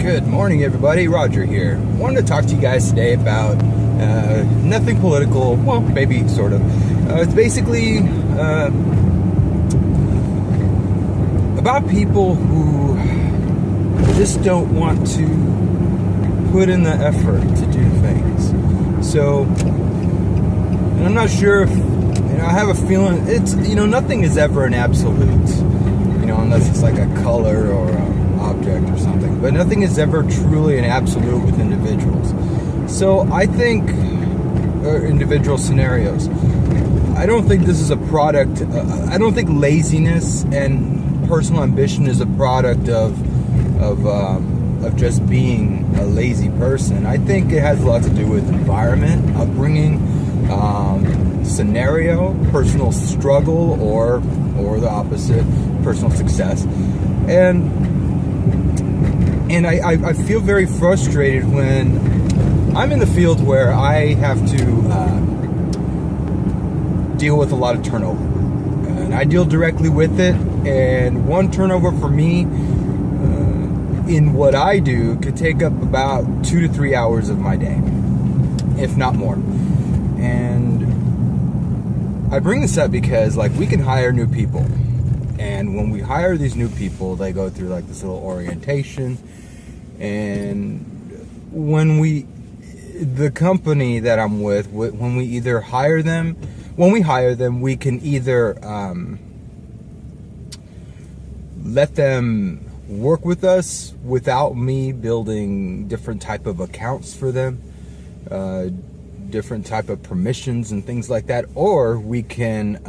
Good morning, everybody. Roger here. Wanted to talk to you guys today about nothing political. Well, maybe sort of. It's basically about people who just don't want to put in the effort to do things. So, and I'm not sure if, I have a feeling it's, nothing is ever an absolute, unless it's like a color or a object or something, but nothing is ever truly an absolute with individuals. So I think individual scenarios, I don't think this is a product, I don't think laziness and personal ambition is a product of just being a lazy person. I think it has a lot to do with environment, upbringing, scenario, personal struggle, or the opposite, personal success. And I feel very frustrated when I'm in the field where I have to deal with a lot of turnover. And I deal directly with it, and one turnover for me in what I do could take up about 2 to 3 hours of my day, if not more. And I bring this up because we can hire new people. And when we hire these new people, they go through this little orientation. And when the company that I'm with, when we hire them, we can either let them work with us without me building different type of accounts for them, different type of permissions and things like that, or we can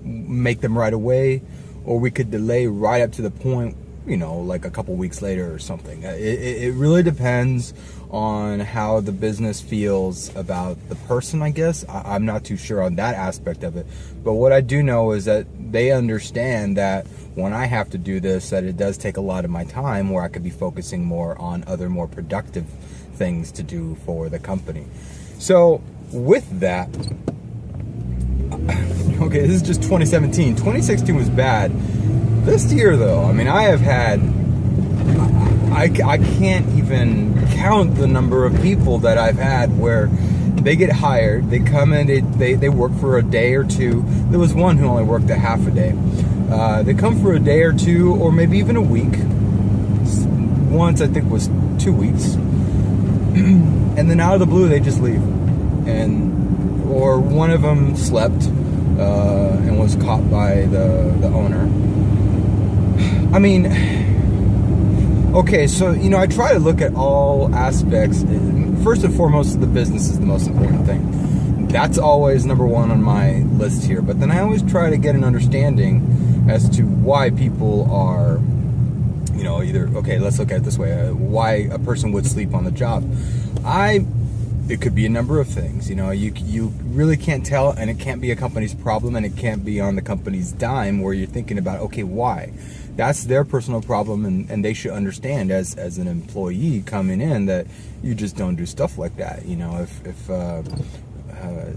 make them right away, or we could delay right up to the point, like a couple weeks later or something. It really depends on how the business feels about the person, I guess. I'm not too sure on that aspect of it. But what I do know is that they understand that when I have to do this, that it does take a lot of my time, where I could be focusing more on other more productive things to do for the company. So with that, okay, this is just 2017. 2016 was bad. This year, though, I have had, I can't even count the number of people that I've had where they get hired, they come in, they work for a day or two. There was one who only worked a half a day. They come for a day or two, or maybe even a week. Once, I think, was 2 weeks. And then out of the blue, they just leave. Or one of them slept and was caught by the owner. Okay, so, I try to look at all aspects. First and foremost, the business is the most important thing. That's always number one on my list here. But then I always try to get an understanding as to why people are, either, okay, let's look at it this way, why a person would sleep on the job. It could be a number of things. You really can't tell, and it can't be a company's problem, and it can't be on the company's dime where you're thinking about, okay, why? That's their personal problem, and they should understand as an employee coming in that you just don't do stuff like that.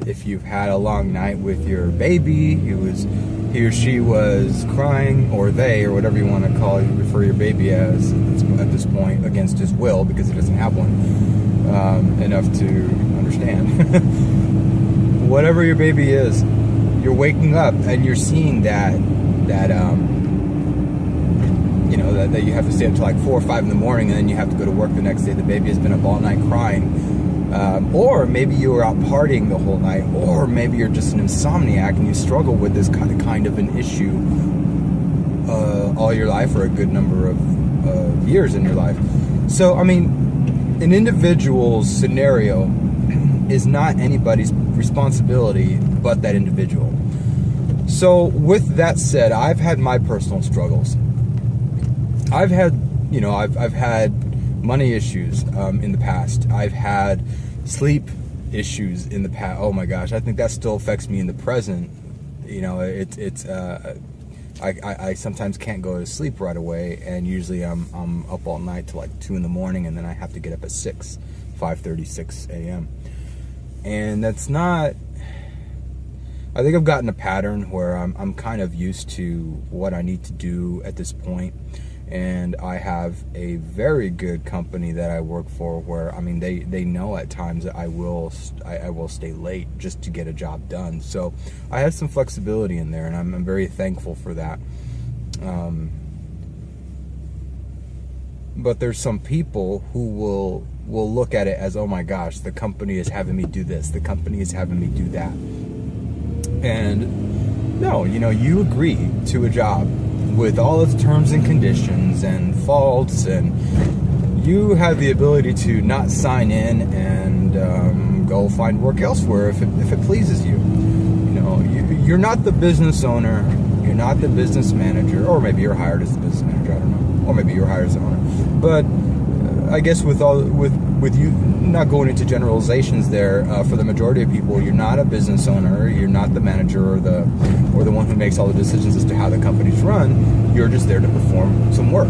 If you've had a long night with your baby, he or she was crying, or they, or whatever you want to refer your baby as at this point, against his will, because he doesn't have one, enough to understand. Whatever your baby is, you're waking up and you're seeing that you have to stay up till 4 or 5 in the morning, and then you have to go to work the next day. The baby has been up all night crying. Or maybe you were out partying the whole night, or maybe you're just an insomniac and you struggle with this kind of an issue all your life, or a good number of years in your life. So, an individual's scenario is not anybody's responsibility but that individual. So with that said, I've had my personal struggles. I've had money issues in the past. I've had sleep issues in the past. Oh my gosh, I think that still affects me in the present. I sometimes can't go to sleep right away, and usually I'm up all night till 2 in the morning, and then I have to get up at 5:30, 6 a.m. And that's not, I think I've gotten a pattern where I'm kind of used to what I need to do at this point. And I have a very good company that I work for where, I mean, they know at times that I will stay late just to get a job done. So I have some flexibility in there, and I'm very thankful for that. But there's some people who will look at it as, oh my gosh, the company is having me do this, the company is having me do that. And no, you agree to a job with all its terms and conditions and faults, and you have the ability to not sign in and go find work elsewhere if it pleases you. You're not the business owner, you're not the business manager, or maybe you're hired as the business manager, I don't know, or maybe you're hired as the owner. But I guess with you not going into generalizations there, for the majority of people, you're not a business owner, you're not the manager or the one who makes all the decisions as to how the company's run. You're just there to perform some work.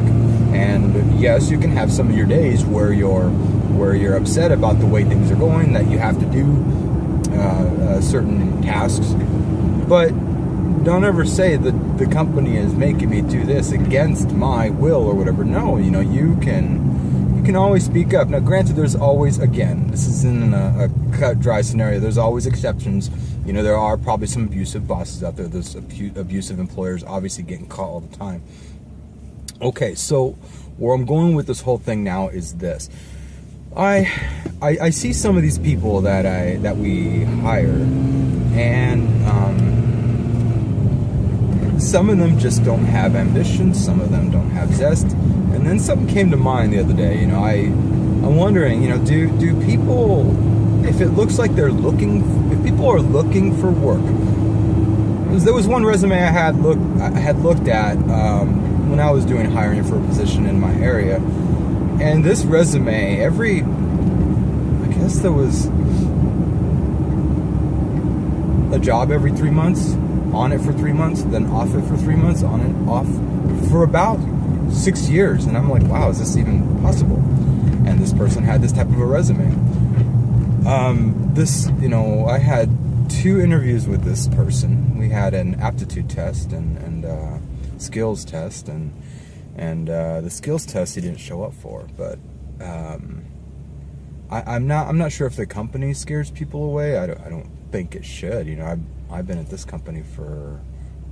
And yes, you can have some of your days where you're upset about the way things are going, that you have to do certain tasks, but don't ever say that the company is making me do this against my will or whatever. No, you can always speak up. Now, granted, there's always, again, this isn't a cut dry scenario. There's always exceptions. There are probably some abusive bosses out there. There's abusive employers obviously getting caught all the time. Okay, so where I'm going with this whole thing now is this. I see some of these people that we hire, and some of them just don't have ambition, some of them don't have zest. And then something came to mind the other day. I'm wondering, do people, if it looks like if people are looking for work. There was one resume I had looked at when I was doing hiring for a position in my area, and this resume, I guess there was a job every 3 months, on it for 3 months, then off it for 3 months, on it, off for about 6 years. And I'm like, wow, is this even possible? And this person had this type of a resume. I had 2 interviews with this person. We had an aptitude test and skills test, and the skills test he didn't show up for. But I'm not sure if the company scares people away. I don't think it should. I've been at this company for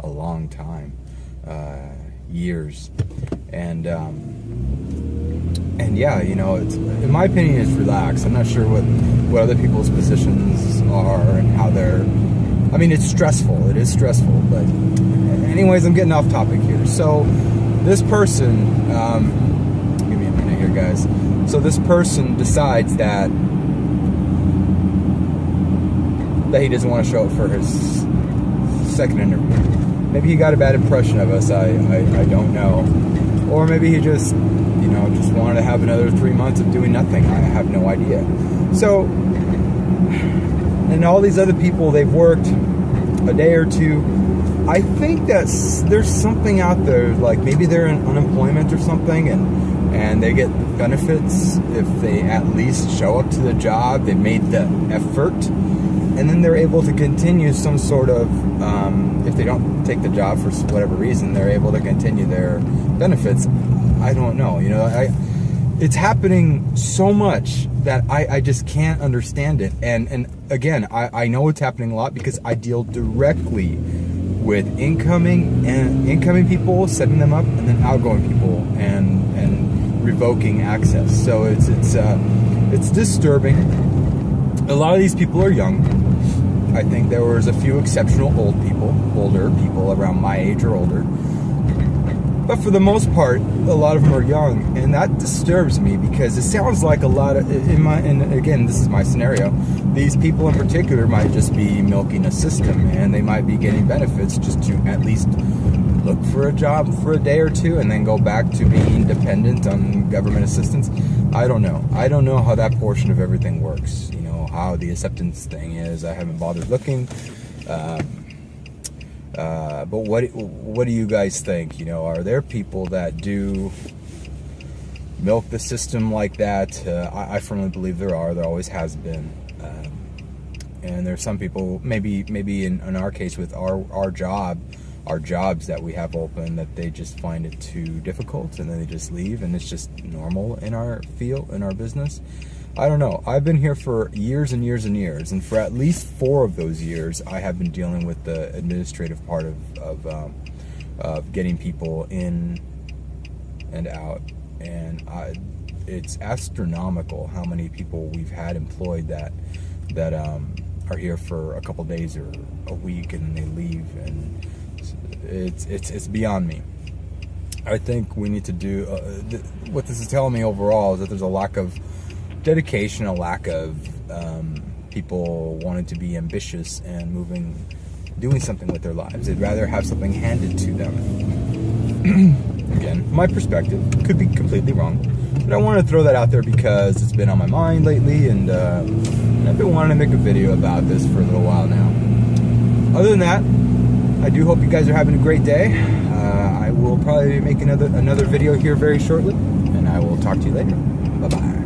a long time, years, and yeah, it's, in my opinion, it's relaxed. I'm not sure what other people's positions are and how they're. I mean, it's stressful. It is stressful, but anyways, I'm getting off topic here. So this person, give me a minute here, guys. So this person decides that he doesn't want to show up for his second interview. Maybe he got a bad impression of us. I don't know, or maybe he just wanted to have another 3 months of doing nothing. I have no idea. So, and all these other people, they've worked a day or two. I think that there's something out there, like maybe they're in unemployment or something, and they get benefits if they at least show up to the job, they made the effort, and then they're able to continue some sort of, if they don't take the job for whatever reason, they're able to continue their benefits. I don't know. It's happening so much that I just can't understand it. And again, I know it's happening a lot because I deal directly with incoming people, setting them up, and then outgoing people and revoking access. So it's disturbing. A lot of these people are young. I think there was a few exceptional older people around my age or older. But for the most part, a lot of them are young, and that disturbs me because it sounds like a lot of, and again, this is my scenario, these people in particular might just be milking a system, and they might be getting benefits just to at least look for a job for a day or two and then go back to being dependent on government assistance. I don't know. I don't know how that portion of everything works, how the acceptance thing is. I haven't bothered looking. But what do you guys think? Are there people that do milk the system like that? I firmly believe there are. There always has been. And there's some people, maybe in our case with our job, our jobs that we have open, that they just find it too difficult and then they just leave, and it's just normal in our field, in our business. I don't know. I've been here for years and years and years, and for at least 4 of those years, I have been dealing with the administrative part of getting people in and out, and it's astronomical how many people we've had employed that are here for a couple days or a week and they leave, and it's beyond me. I think we need to do what this is telling me overall is that there's a lack of dedication, a lack of people wanting to be ambitious and doing something with their lives. They'd rather have something handed to them. Again, my perspective could be completely wrong, but I want to throw that out there because it's been on my mind lately, and I've been wanting to make a video about this for a little while now. Other than that, I do hope you guys are having a great day. I will probably make another video here very shortly, and I will talk to you later. Bye-bye.